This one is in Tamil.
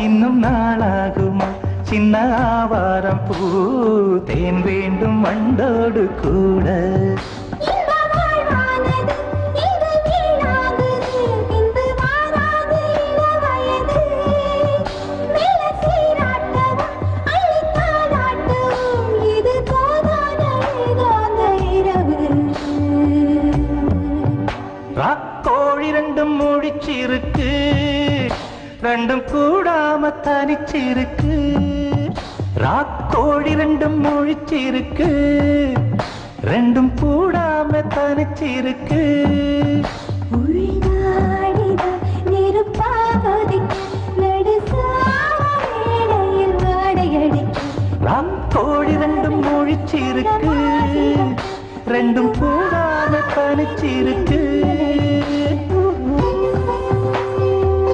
இன்னும் நாளாகுமா சின்ன ஆவாரம் பூ தேன் வேண்டும் வண்டோடு கூட ராக்கோழி ரெண்டும் முழிச்சிருக்கு ரெண்டும் கூடாம தனிச்சிருக்கு ராக்கோழி ரெண்டும் முழிச்சிருக்கு ரெண்டும் கூடாம தனிச்சிருக்கு ராக்கோழி ரெண்டும் முழிச்சிருக்கு ரெண்டும் கூடாம தனிச்சிருக்கு